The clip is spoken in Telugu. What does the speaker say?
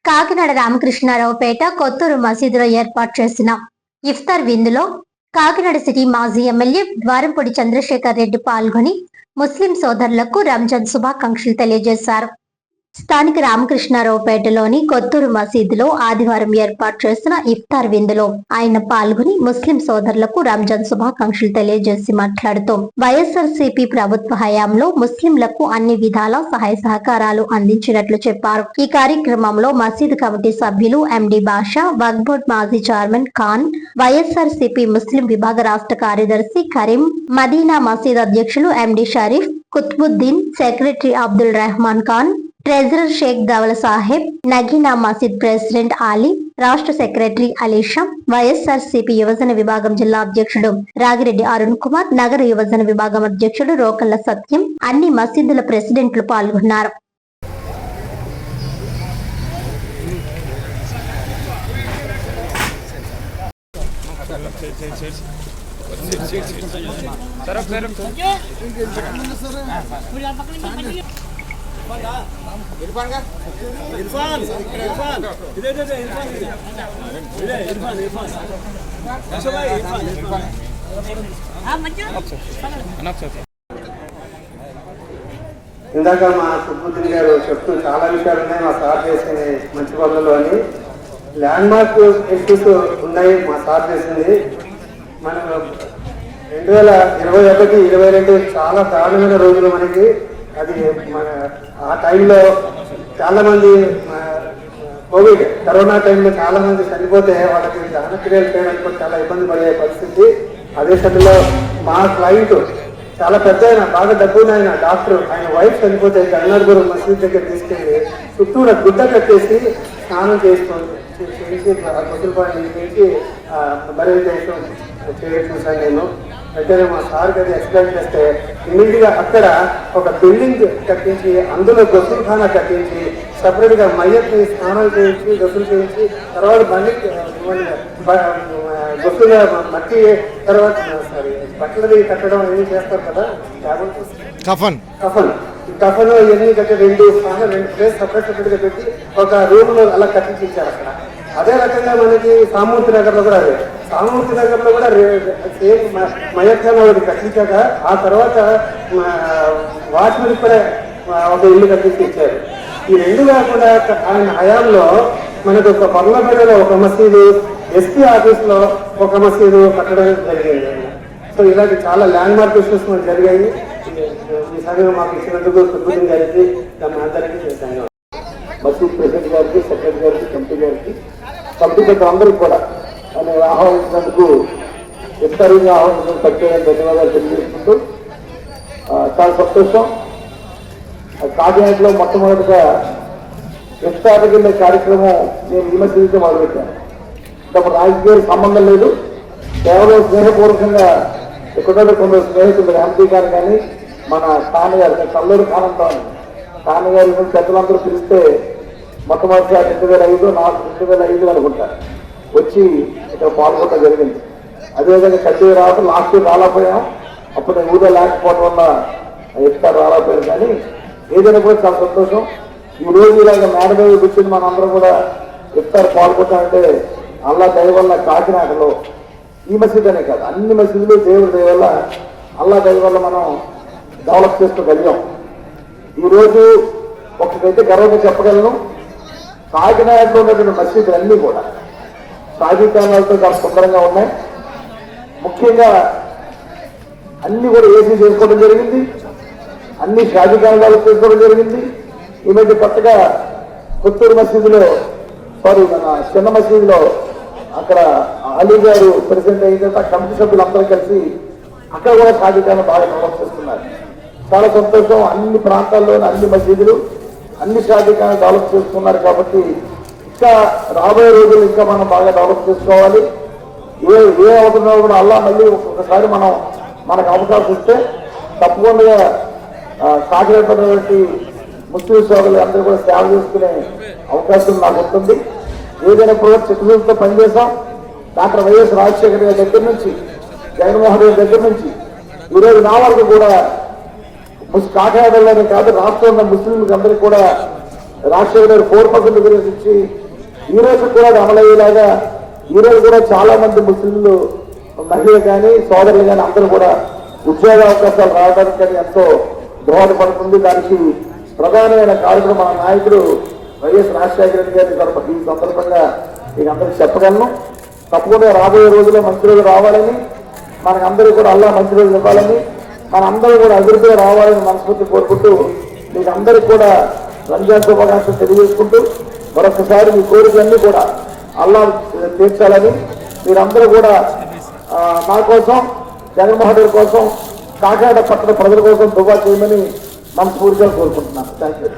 కాకినాడ రామకృష్ణారావుపేట కొత్తూరు మసీదులో ఏర్పాటు చేసిన ఇఫ్తార్ విందులో కాకినాడ సిటీ మాజీ ఎమ్మెల్యే ద్వారంపూడి చంద్రశేఖర్ రెడ్డి పాల్గొని ముస్లిం సోదరులకు రంజాన్ శుభాకాంక్షలు తెలియజేశారు. స్థానిక రామకృష్ణారావుపేటలోని కొత్తూరు మసీదులో ఆదివారం ఏర్పాటు చేసిన ఇఫ్తార్ విందులో ఆయన పాల్గొని ముస్లిం సోదరులకు రంజాన్ శుభాకాంక్షలు తెలియజేసి మాట్లాడుతూ వైఎస్ఆర్సీపీ ప్రభుత్వ హయాంలో ముస్లింలకు అన్ని విధాల సహాయ సహకారాలు అందించినట్లు చెప్పారు. ఈ కార్యక్రమంలో మసీదు కమిటీ సభ్యులు ఎండి బాషా, వక్ఫ్ బోర్డ్ మాజీ చైర్మన్ ఖాన్, వైఎస్ఆర్సీపీ ముస్లిం విభాగ రాష్ట్ర కార్యదర్శి కరీం, మదీనా మసీద్ అధ్యక్షులు ఎండి షరీఫ్, కుత్బుద్దీన్, సెక్రటరీ అబ్దుల్ రెహమాన్ ఖాన్, ట్రెజరర్ షేక్ దవల సాహెబ్, నగీనా మసీద్ ప్రెసిడెంట్ ఆలీ, రాష్ట్ర సెక్రటరీ అలీషా, వైఎస్ఆర్సీపీ యువజన విభాగం జిల్లా అధ్యక్షుడు రాగిరెడ్డి అరుణ్ కుమార్, నగర యువజన విభాగం అధ్యక్షుడు రోకల్ల సత్యం, అన్ని మసీదుల ప్రెసిడెంట్లు పాల్గొన్నారు. ఇందాక మా కుత్బుద్దీన్ గారు చెప్తూ చాలా విషయాలు ఉన్నాయి మా సార్ చేసిన మంచి పనులలో అని. ల్యాండ్ మార్క్ ఇష్యూస్ ఉన్నాయి మా సార్ చేసింది. మనం 2021, 2022 చాలా దారుణమైన రోజులు మనకి. అది మన ఆ టైంలో చాలా మంది కోవిడ్ కరోనా టైంలో చాలా మంది చనిపోతే వాళ్ళకి దహన క్రియలు చేయడానికి కూడా చాలా ఇబ్బంది పడే పరిస్థితి. అదే సమయంలో మా క్లయింట్ చాలా పెద్ద ఆయన, బాగా డబ్బునైన డాక్టర్, ఆయన వైఫ్ చనిపోతే గన్నర్గురు మసీద్ దగ్గర తీసుకెళ్ళి చుట్టూరా గుడ్డ కట్టేసి స్నానం చేయించి గుడ్డలు పాలు చేసి బరీ చేయడం చూసాను నేను. వెంటనే మా సార్ గారు ఎక్స్ప్లెయిన్ చేస్తే ఇమీడియట్గా అక్కడ ఒక బిల్డింగ్ కట్టించి అందులో గొసులుఖానా కట్టించి సపరేట్గా మయ్యత్ని స్నానాలు చేయించి గొసులు చేయించి తర్వాత బండి గొసుల మట్టి తర్వాత బట్టలది కట్టడం ఇవన్నీ చేస్తారు కదా, కఫన్ ఇవన్నీ కట్టి రెండు ప్లేస్ సపరేట్గా పెట్టి ఒక రూమ్ లో అలా కట్టించారు అక్కడ. అదే రకంగా మనకి సామూర్తి నగర్ లో కూడా సేమ్ మయత్ఖానా ఒకటి కట్టించాక ఆ తర్వాత వాచ్మెన్ కూడా ఒక ఇల్లు కట్టించి ఇచ్చారు. ఈ రెండు కాకుండా ఆయన హయాంలో మనకు ఒక పర్లపేటలో ఒక మసీదు, ఎస్పీ ఆఫీస్ లో ఒక మసీదు కట్టడం జరిగింది. సో ఇలాంటి చాలా ల్యాండ్ మార్క్ ఇష్యూస్ మనకు జరిగాయి. ఈ సమయంలో మాకు ఇచ్చినందుకు కుటుంబం గారికి అందరికీ ధన్యవాదాలు. మసీద్ ప్రెసిడెంట్ గారికి, సెక్రటరీ గారికి, కమిటీ అందరికీ కూడా ఆయన ఆహ్వానించినందుకు ఇఫ్తారీగా ఆహ్వానించిన ప్రత్యేక ధన్యవాదాలు తెలియజేసుకుంటూ చాలా సంతోషం. కాకినాడలో మొట్టమొదటిగా ఇఫ్తార్కి వెళ్ళే కార్యక్రమం నేను ఈ మధ్య మొదలుపెట్టాను. ఇప్పుడు రాజకీయాలకు సంబంధం లేదు, కేవలం స్నేహపూర్వకంగా ఇక్కడ కొందరు స్నేహితులు ఎంపీ గారు కానీ మన ఖాన్ గారు, కల్లూరు ఖాన్ అంటాను, ఖాన్ గారి పెద్దలందరూ పిలిస్తే మొట్టమొదటిగా 2005, నాకు 2005 అనుకుంటారు వచ్చి ఇక్కడ పాల్గొనడం జరిగింది. అదేవిధంగా కట్టి రావడం లాస్ట్ రాలేకపోయాం, అప్పుడు నేను ఊళ్ళో లేకపోవడం వల్ల ఇఫ్తార్ రాలేకపోయాను. కానీ ఏదైనా కూడా చాలా సంతోషం. ఈ రోజు ఇలాగ మేడ మీద కూర్చొని మనం అందరం కూడా ఇఫ్తార్ పాల్గొంటామంటే అల్లా దయ వల్ల కాకినాడలో ఈ మసీద్ అనే కాదు, అన్ని మసీదులు దేవుడి దయ వల్ల, అల్లా దయ వల్ల మనం డెవలప్ చేసుకోగలిగాం. ఈరోజు ఒకటైతే గర్వంగా చెప్పగలను, కాకినాడలో ఉన్నటువంటి మసీదులు అన్నీ కూడా సాధికారాలతో చాలా సుందరంగా ఉన్నాయి. ముఖ్యంగా అన్ని కూడా ఏసీ చేసుకోవడం జరిగింది, అన్ని షాజీకారాలు చేసుకోవడం జరిగింది. ఈ మధ్య కొత్తగా కొత్తూరు మసీదులో మన చిన్న మసీదులో అక్కడ అలీ గారు ప్రెసిడెంట్ అయిన తర్వాత కమిటీ సభ్యులందరూ కలిసి అక్కడ కూడా షాజీకారాలు బాగా డెవలప్ చేస్తున్నారు. చాలా సంతోషం. అన్ని ప్రాంతాల్లోని అన్ని మసీదులు అన్ని షాజీకారాలు డెవలప్ చేస్తున్నారు. కాబట్టి ఇంకా రాబోయే రోజులు ఇంకా మనం బాగా డెవలప్ చేసుకోవాలి. ఏ అవుతున్నా కూడా అల్లా మళ్ళీ ఒకసారి మనకు అవకాశం ఇస్తే తప్పకుండా కాకినాడటువంటి ముస్లిం సోదరులు అందరూ కూడా సేవ చేసుకునే అవకాశం నాకు ఉంటుంది. ఏదైనా కూడా చిత్తశుద్ధితో పనిచేస్తాం. డాక్టర్ వైఎస్ రాజశేఖర గారి దగ్గర నుంచి, జగన్మోహన్ రెడ్డి దగ్గర నుంచి ఈరోజు నా వరకు కూడా కాకినాడలోనే కాదు రాష్ట్రంలో ముస్లింలకు అందరికీ కూడా రాజశేఖర్ గారు 4% రిజర్వేషన్ ఇచ్చి ఈ రోజు కూడా అది అమలయ్యేలాగా ఈ రోజు కూడా చాలా మంది ముస్లింలు మహిళలు కానీ సోదరులు కానీ అందరూ కూడా ఉద్యోగ అవకాశాలు రావడానికి కానీ ఎంతో దోహదపడుతుంది. దానికి ప్రధానమైన కారణం మన నాయకుడు వైఎస్ రాజశేఖర రెడ్డి గారిని ఈ సందర్భంగా మీకు అందరికీ చెప్పగలను. తప్పకుండా రాబోయే రోజుల్లో మంచి రోజులు రావాలని, మనకందరూ కూడా అల్లా మంచి రోజులు ఇవ్వాలని, మనందరూ కూడా అభివృద్ధిగా రావాలని మనస్ఫూర్తి కోరుకుంటూ మీకు అందరికీ కూడా రంజాన్ శుభాకాంక్షలు తెలియజేసుకుంటూ మరొకసారి మీ కోరికలన్నీ కూడా అల్లా తీర్చాలని, మీరందరూ కూడా మా కోసం, జగన్మోహన్ రెడ్డి కోసం, కాకినాడ పట్టణ ప్రజల కోసం దువా చేయమని మనస్ఫూర్తిగా కోరుకుంటున్నాను. Thank you.